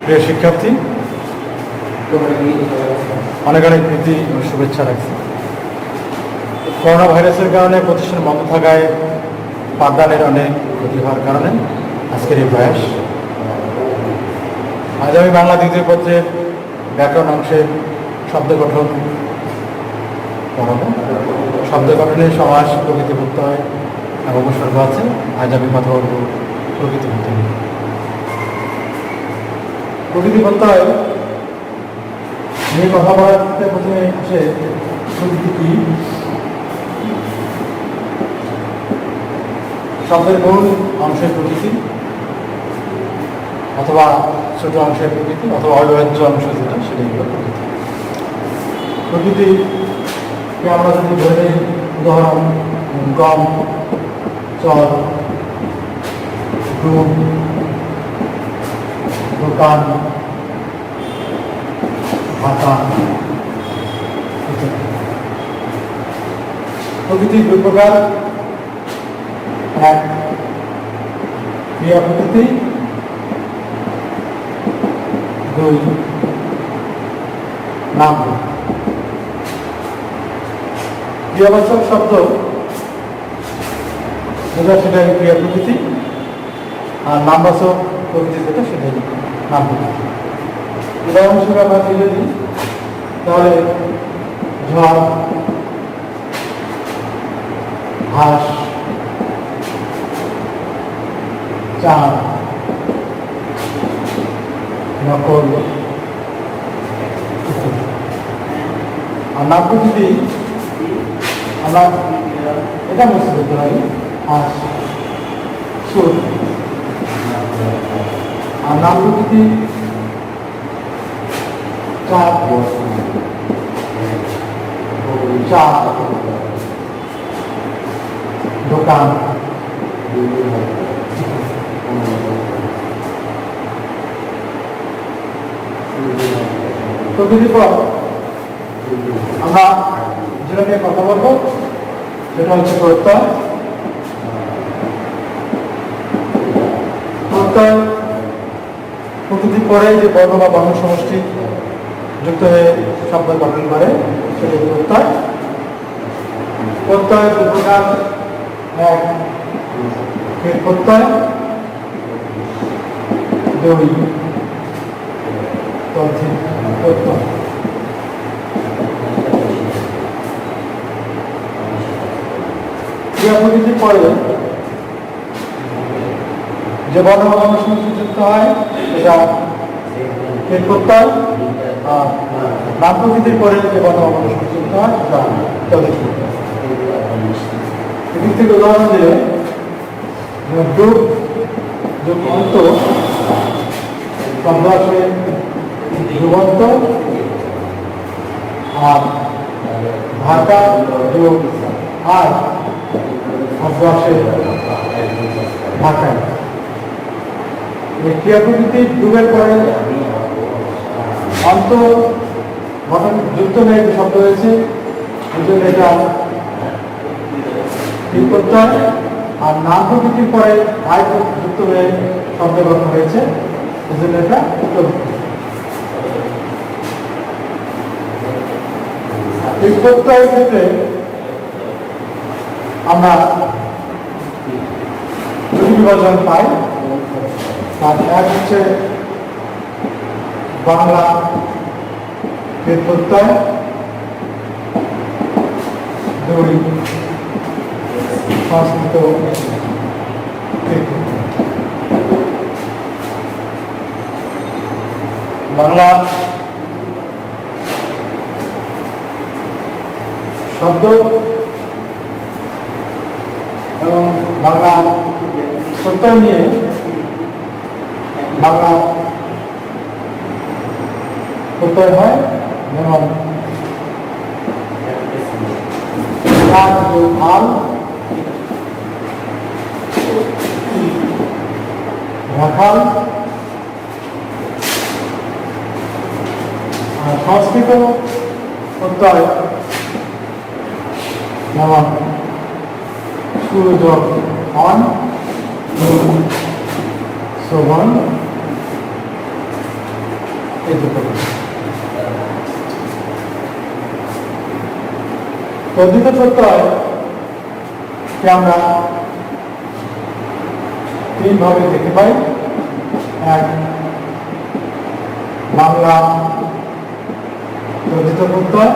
প্রিয় শিক্ষার্থী, অনেক অনেক প্রীতি ও শুভেচ্ছা রাখছি। করোনা ভাইরাসের কারণে প্রতিষ্ঠান বন্ধ থাকায় পাঠদানের অনেক ক্ষতি হওয়ার কারণে আজকের এই প্রয়াস। আজ আমি বাংলা দ্বিতীয় পত্রের ব্যাকরণ অংশের শব্দ গঠন পড়াবো। শব্দ গঠনে সমাস, প্রকৃতি প্রত্যয় এবং উপসর্গ আছে। আজ আমি কথা বলবো প্রকৃতি প্রত্যয়। প্রকৃতি প্রত্যয় নিয়ে কথা বলাতে প্রথমে আসে প্রকৃতি কি। শব্দের মূল অংশের প্রকৃতি অথবা ছোট অংশের প্রকৃতি অথবা অবিভাজ্য অংশ যেটা সেটাই হলো প্রকৃতি। প্রকৃতিকে আমরা যদি ধরে নিই, উদাহরণ গম, চল, রুম, দোকান, ভাতা ইত্যাদি। প্রকৃতির দুই প্রকার, এক ক্রিয়া প্রকৃতি, দুই নাম প্রকৃতি। ক্রিয়াবাচক শব্দ যেটা সেটাই ক্রিয়া প্রকৃতি, আর নামবাচক প্রকৃতি যেটা সেটাই নাম প্রকৃতি। উদাহরণ হিসেবে আমরা তুলে দিই, তাহলে ঝড়, ঘাস, চাঁদ, নকল। আর নাম প্রকৃতি আমরা এটা বুঝতে করতে পারি, হাঁস, সুর। আর নাম প্রকৃতি চাঁদ, চা, দোকান। প্রকৃতির পর আমরা যেটা নিয়ে কথা বলবো সেটা হচ্ছে প্রত্যয়। প্রত্যয় প্রকৃতির পরে যে বর্ণ বা বর্ণ সমষ্টি যুক্ত হয়ে শব্দ গঠন করে সেটি প্রত্যয়। প্রত্যয় দু প্রকার, এক কীট প্রত্যয়, দুই তদ্ধিত প্রত্যয়। ক্রিয়া প্রকৃতির পরে যে বর্ণ বা বর্ণ সমষ্টি যুক্ত হয় সেটা কীট প্রত্যয়, আর নাম প্রকৃতির পরে যে বর্ণ বা বর্ণ সমষ্টি যুক্ত হয় সেটা তদ্ধিত প্রত্যয়। এদিক থেকে উদাহরণ দিলে ডুব যোগ অন্ত শব্দ আসে ডুবন্ত, আর ঢাকা যোগ আর শব্দ আসে ঢাকায়। ক্রিয়া প্রকৃতির ডুবের পরে অন্ত গঠন যুক্ত হয়ে যে শব্দ হয়েছে এই জন্য এটা প্রত্যয়। আর নাম প্রকৃতির পরে আয় যুক্ত হয়ে শব্দ গঠন হয়েছে এই জন্য এটা এই প্রত্যয়ের ক্ষেত্রে আমরা দুটি বিভাজন পাই। তার এক হচ্ছে বাংলা কীট প্রত্যয়, দুই সংস্কৃত কীট প্রত্যয়। বাংলা শব্দ এবং বাংলা প্রত্যয় নিয়ে বাংলা প্রত্যয় হয়, যেমন আল, রাখাল। আর সংস্কৃত প্রত্যয় যেমন সূর্য, অন, শোভন, এই দুটো তদ্ধিত প্রত্যয় আমরা তিন ভাবে দেখতে পাই। এক, বাংলা তদ্ধিত প্রত্যয়।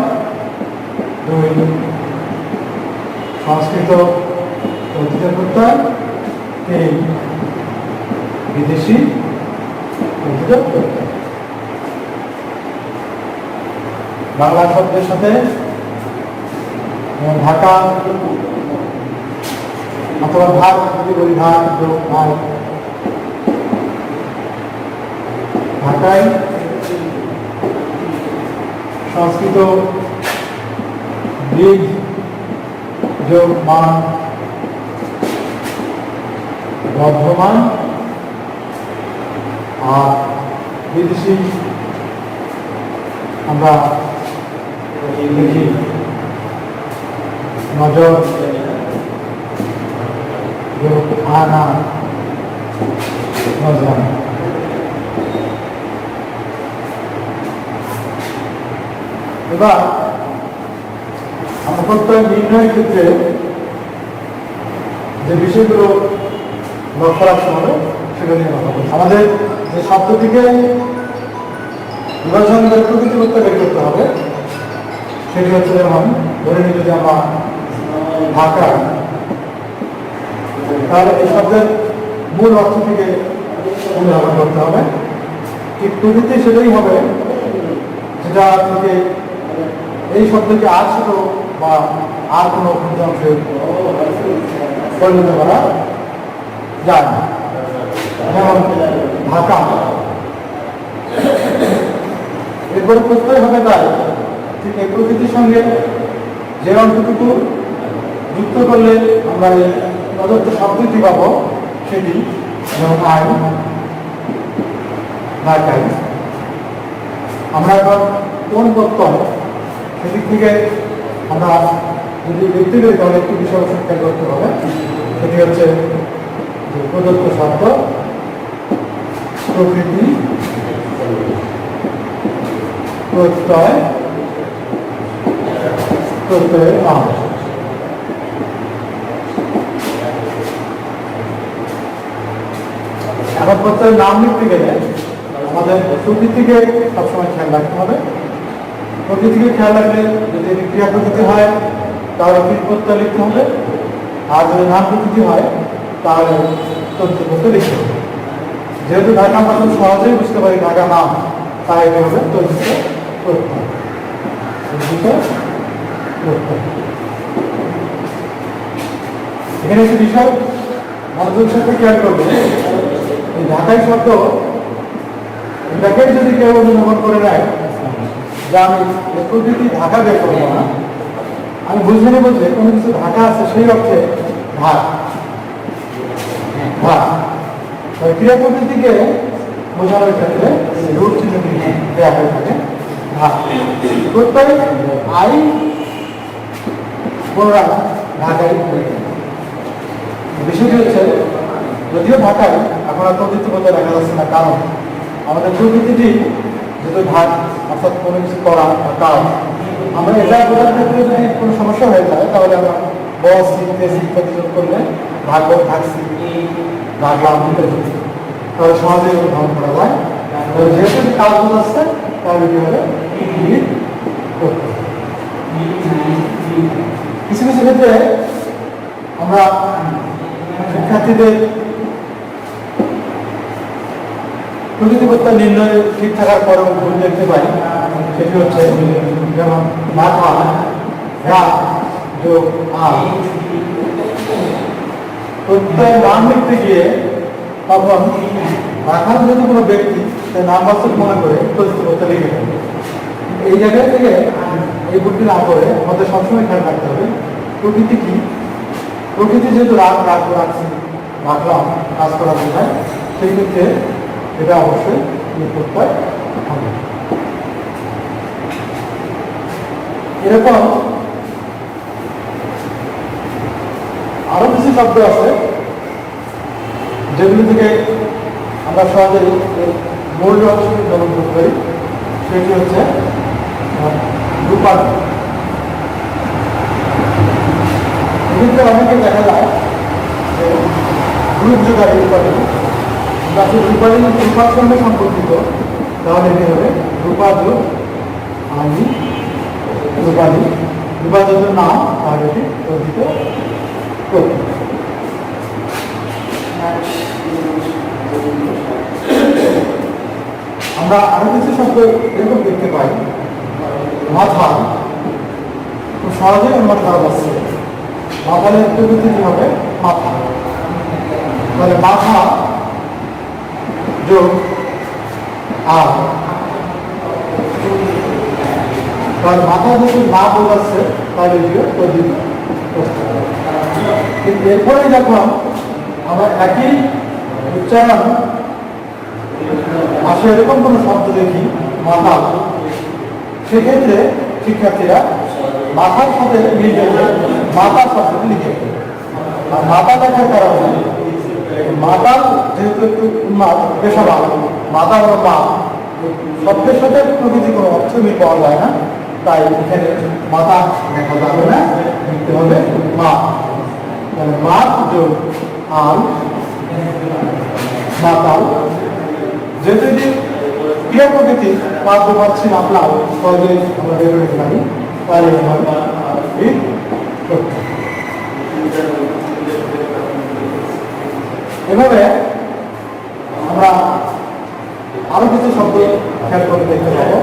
দুই, সংস্কৃত তদ্ধিত প্রত্যয়। তিন, বিদেশি তদ্ধিত প্রত্যয়। বাংলা শব্দের সাথে ঢাকা অথবা ভাগ যদি বলি, ভাগ যোগ ভাগ, ঢাকায় সংস্কৃত ব্রিজ যোগ মান বর্ধমান, আর বিদেশি আমরা দেখি নজর যোগ আনা নজর। এবার আমরা প্রত্যয় নির্ণয়ের ক্ষেত্রে যে বিষয়গুলো লক্ষ্য রাখতে হবে সেগুলো নিয়ে কথা বলছি। আমাদের যে শব্দটিকে বিভাজন করে প্রকৃতি প্রত্যয় বের করতে হবে সেটি হচ্ছে, যেমন ধরে নিই যদি আমরা ঢাকা, তাহলে এই শব্দের মূল অর্থ থেকে অনুধাবন করতে হবে। ঠিক প্রকৃতি সেটাই হবে যেটা থেকে এই শব্দকে আর ছোট বা আর কোনো অংশে পরিণত করা যায় না। যেমন ঢাকা, এরপরে প্রত্যয় হবে তাই ঠিক এই প্রকৃতির সঙ্গে যে অংশটুকু যুক্ত করলে আমরা এই প্রদত্ত শব্দটি পাবো সেটি, যেমন আই, ঢাকায়। আমরা এখন কোন প্রত্যয় সেদিক থেকে আমরা যদি দেখতে পারি তাহলে একটু বিষয় খেয়াল করতে হবে। সেটি হচ্ছে যে প্রদত্ত শব্দ প্রকৃতি প্রত্যয় প্রত্যয়ের নাম। এখন প্রত্যয়ের নাম লিখতে গেলে আমাদের প্রকৃতিকে সবসময় খেয়াল রাখতে হবে। প্রকৃতিকে খেয়াল রাখলে যদি ক্রিয়া প্রকৃতি হয় তাহলে কৃত প্রত্যয় লিখতে হবে, আর যদি নাম প্রকৃতি হয় তাহলে তদ্ধিত প্রত্যয় লিখতে হবে। যেহেতু ঢাকা আমরা খুব সহজেই বুঝতে পারি ঢাকা নাম, তাই এটা হবে তদ্ধিত প্রত্যয়। তদ্ধিত প্রত্যয়। এখানে একটি বিষয় মনোযোগ সাথে খেয়াল করবে, এই ঢাকাই শব্দ এটাকে যদি কেউ অনুধাবন করে নেয় যে আমি প্রকৃতি ঢাকা বের করবো না, আমি বুঝতে নেব যে কোনো কিছু ঢাকা আছে সেই অর্থে ঢাক ঢাক ক্রিয়া প্রকৃতিকে বোঝানোর ক্ষেত্রে রূপ চিহ্ন দেওয়া হয়ে থাকে ঢাক। প্রত্যয় আই পুনরায় ঢাকায়। বিষয়টি হচ্ছে যদিও ঢাকায় এখন আর তদ্ধিত প্রত্যয় দেখা যাচ্ছে না, কারণ আমাদের প্রকৃতিটি যেহেতু ঢাক অর্থাৎ কোনো কিছু করা বা কাজ, আমরা এটা বোঝার ক্ষেত্রে যদি কোনো সমস্যা হয়ে যায় তাহলে আমরা বসি তেসি ইত্যাদি যোগ করলে ঢাকবো, ঢাকছি, ঢাকলাম ইত্যাদি, তাহলে সহজেই অনুধাবন করা যায়। যেহেতু কাজ বোঝাচ্ছে তাহলে কি হবে কিছু কিছু ক্ষেত্রে আমরা শিক্ষার্থীদের প্রকৃতি প্রত্যয় নির্ণয় ঠিক থাকার পরেও ভুল দেখতে পাই। সেটি হচ্ছে যেমন মাথা রাত যোগ আ, প্রত্যয় নাম লিখতে গিয়ে তখন রাখার যদি কোনো ব্যক্তি তার নাম বাস্তব মনে করে প্রকৃতি প্রত্যয় লিখে ফেলবে। এই জায়গা থেকে এই ভুলটি না করে আমাদের সবসময় খেয়াল রাখতে হবে প্রকৃতি কি। প্রকৃতি যেহেতু রাখবো রাখছি রাখলাম কাজ করা বোঝায়, সেই ক্ষেত্রে এটা অবশ্যই প্রত্যয় হবে। এরকম আরো কিছু শব্দ আছে যেগুলি থেকে আমরা সহজেই মূল অংশটি গ্রহণ করতে পারি। সেটি হচ্ছে রূপালী। এক্ষেত্রে অনেকে দেখা যায় যে গ্রুপ যোগাড় রূপালী, যাতে রূপালী রূপার সঙ্গে সম্পর্কিত, তাহলে এটি হবে রূপা যোগ আলী রূপালী। রূপা যদি না তাহলে এটি অর্জিত করবে। আমরা আরো কিছু শব্দ এরকম দেখতে পাই। মাথা, খুব সহজেই অনুমান করা যাচ্ছে মাথার প্রকৃতি কি হবে মাথা। তাহলে মাথা যোগ আর, তাহলে মাথা যদি না বোঝাচ্ছে তাহলে এটিও অর্জিত করতে হবে। কিন্তু এরপরে যখন আমরা একই উচ্চারণ আসলে এরকম কোনো শব্দ দেখি মাথা, সেক্ষেত্রে শিক্ষার্থীরা মাথার সাথে মিলিয়ে মাথা শব্দটি লিখে, আর মাথা লেখার কারণে মাতাল যেহেতু একটু উন্মাদ পেশাবাদ, মাতা হলো মা, শব্দের সাথে প্রকৃতি কোনো অর্থ মিল পাওয়া যায় না, তাই এখানে মাথা লেখা যাবে না, লিখতে হবে মা। তাহলে মা যোগ আল মাতাল, যেহেতু এটি ক্রিয়া প্রকৃতি পাদ্য পাচ্ছি না আপনার সহজে আমরা বের করে পারি, তাহলে এভাবে আমরা আরো কিছু শব্দ খেয়াল করে দেখতে পাবো।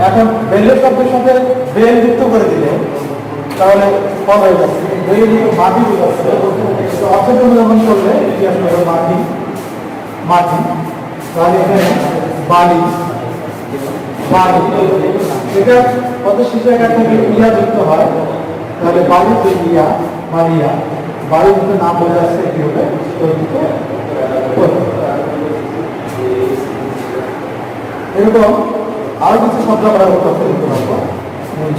এখন বেলের শব্দের সাথে বেল যুক্ত করে দিলে তাহলে ফল হয়ে যাচ্ছে, বেল মাটি বোঝাচ্ছে, অর্থের অনুধাবন করলে এটি আসলে মাটি মাটি। তাহলে এখানে বালি বালি, এটা কত শেষে একটা ইয়া যুক্ত হয়, তাহলে বালি ইয়া বালিয়া, বাড়ি যদি না বোঝা যাচ্ছে এটি হবে এরকম আরো কিছু শব্দ আমরা করতে পারবো।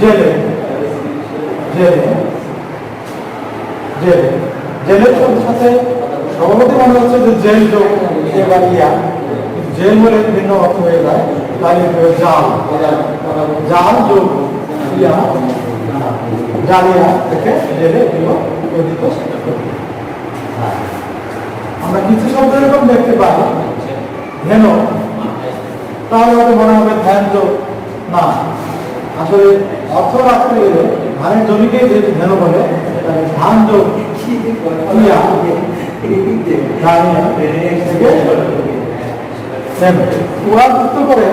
জেলে জেলে জেলে, জেলের শব্দের সাথে সভাপতি মনে হচ্ছে যে জেল যোগ এবার ইয়া, জেল বলে ভিন্ন অর্থ হয়ে যায়, তাই জাল জাল যোগ ইয়া জালিয়া থেকে জেলে এগুলো অর্জিত। আমরা কিছু শব্দ এরকম দেখতে পাই ধ্যান, তাহলে হয়তো মনে হবে ধ্যান যোগ না, আসলে অর্থ রাখতে গেলে ধানের জমিকে যেহেতু ধ্যান বলে, ধান যোগ যুক্ত করে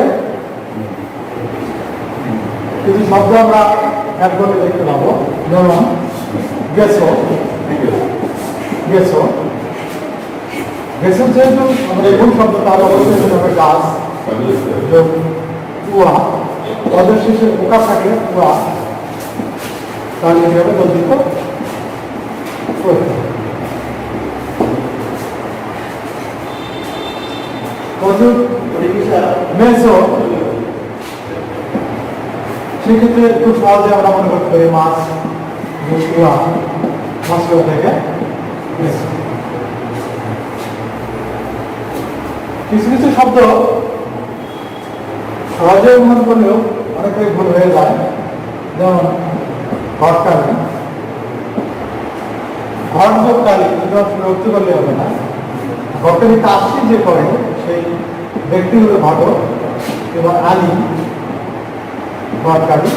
কিছু শব্দ আমরা এক করে দেখতে পাবো, যেমন গেছো গেছো গেছো, যেহেতু আমাদের কোন শব্দ তার অবশ্যই হবে গাছ যোগ কুয়া, পদের শেষে পোকা থাকে কুয়া, তাহলে এভাবে বর্ধিত মেসো, সেক্ষেত্রে খুব সহজে আমরা মনে করতে পারি মাছ মাছ থেকে কিছু কিছু শব্দ সহজে অনুমান করলেও অনেকটাই ভুল হয়ে যায়, যেমন ঘটকালি, ঘট যোগ কালী বিভক্তি করলে হবে না, ঘটকালি কাজটি যে করে সেই ব্যক্তি হলো ঘটক এবং আলী ঘটকালি,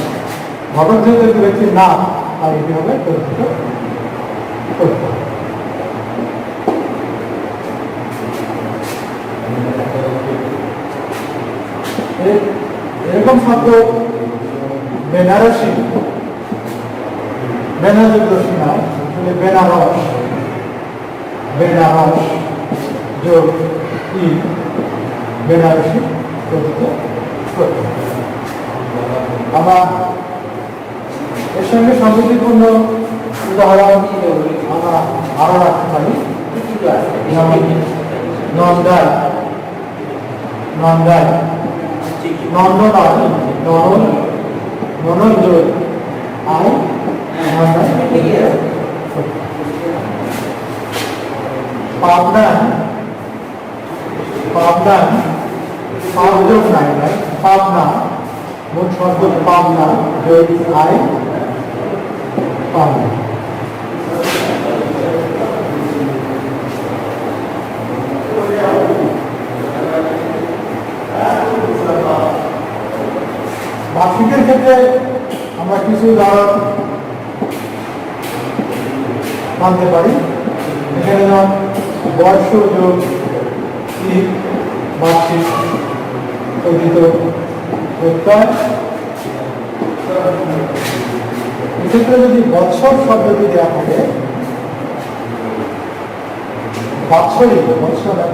ঘটক যেহেতু ব্যক্তির নাম আর এটি হবে পরিচিত করতে হবে। এরকম শব্দ বেনারসি, বেনারসি নয়, বেনারস বেনারস যোগ ই বেনারসি পরিচিত করতে হবে। আমরা এর সঙ্গে সম্পর্কপূর্ণ উদাহরণ আমরা আরো রাখতে পারি, নন্দাই নন্দাই নন্দনায় নরল নরল যোগ আই পাবনা পাবনা, পাবযোগ নাই নাই, পাবনা, মোট শব্দ পাবনা যোগ আই, পাবনা। বার্ষিকের ক্ষেত্রে আমরা কিছু উদাহরণ মানতে পারি। এখানে যেমন বর্ষ যোগ বার্ষিক অর্জিত প্রত্যয়। এক্ষেত্রে যদি বৎসর শব্দটি দেওয়া থাকে, বাৎসরিক,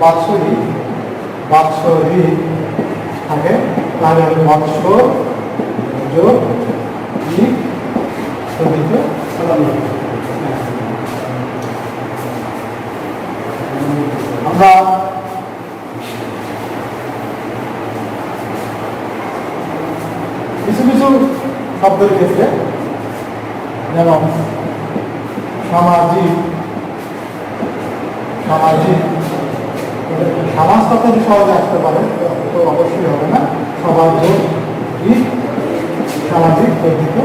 বাৎসরিক বাৎসরিক থাকে, তাহলে বৎসর যোগ অর্জিত। আমরা কিছু কিছু শব্দের ক্ষেত্রে যেমন সামাজিক, সামাজিক সমাজ কথাটি সহজে আসতে পারে, তো অবশ্যই হবে না। সমাজ সামাজিক অর্জিত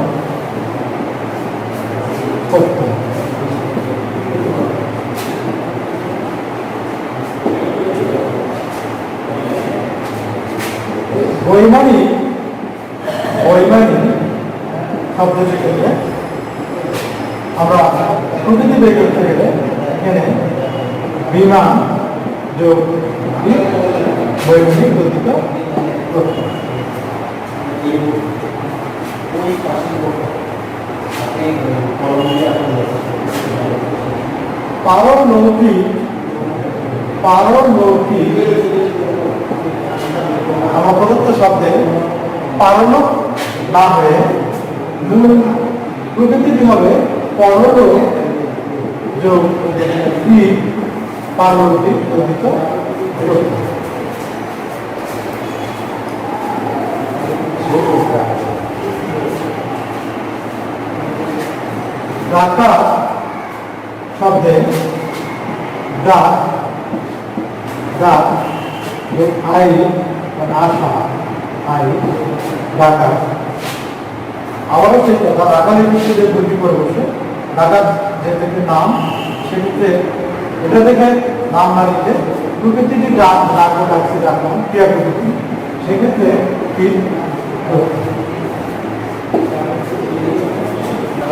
করতে। বৈমানিক, বৈমানিক শব্দটির ক্ষেত্রে আমরা প্রকৃতি বের করতে গেলে এখানে বিমান যোগ বৈমানিক অর্জিত করতে। পারলৌকিক, পারলৌকিক আমার প্রদত্ত শব্দে পারলোক না হয়ে মূল প্রকৃতিটি হবে পরলোক যোগ পারলৌকিক অর্জিত। ডাকা শব্দে ডাক, ডাক আই আশা, আই ডাকা। আবারও সেই কথা, ডাকার ক্ষেত্রে দুটি করে বসে ডাকার যে থেকে নাম, সেক্ষেত্রে এটা দেখে নাম না লিখে প্রকৃতিটি ডাক, ডাকও ডাকছে, ডাকলাম ক্রিয়া প্রকৃতি, সেক্ষেত্রে কি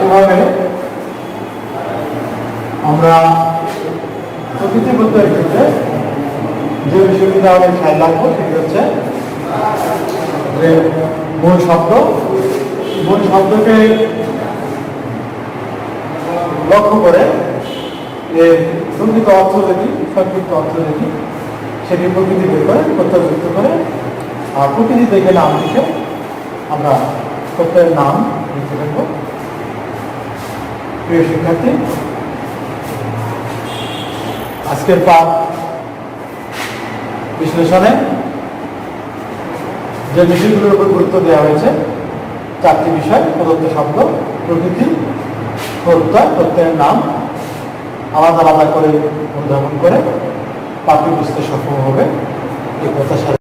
এভাবে আমরা প্রকৃতি প্রত্যয়ের ক্ষেত্রে যে বিষয়টি আমাদের খেয়াল রাখবো সেটি হচ্ছে যে মূল শব্দ, মূল শব্দকে লক্ষ্য করে এর প্রকৃত অর্থ যেটি, সংক্ষিপ্ত অর্থ যেটি, সেটি প্রকৃতি বের করে প্রত্যয়যুক্ত করে, আর প্রকৃতি দেখে নাম লিখে আমরা প্রত্যয়ের নাম লিখতে থাকবো। প্রিয় শিক্ষার্থী, আজকের পাঠ বিশ্লেষণে যে বিষয়গুলোর উপর গুরুত্ব দেওয়া হয়েছে, চারটি বিষয়: প্রদত্ত শব্দ, প্রকৃতি, প্রত্যয়, প্রত্যয়ের নাম আলাদা আলাদা করে অনুধাবন করে পাঠ্য বুঝতে সক্ষম হবে এই প্রত্যাশা।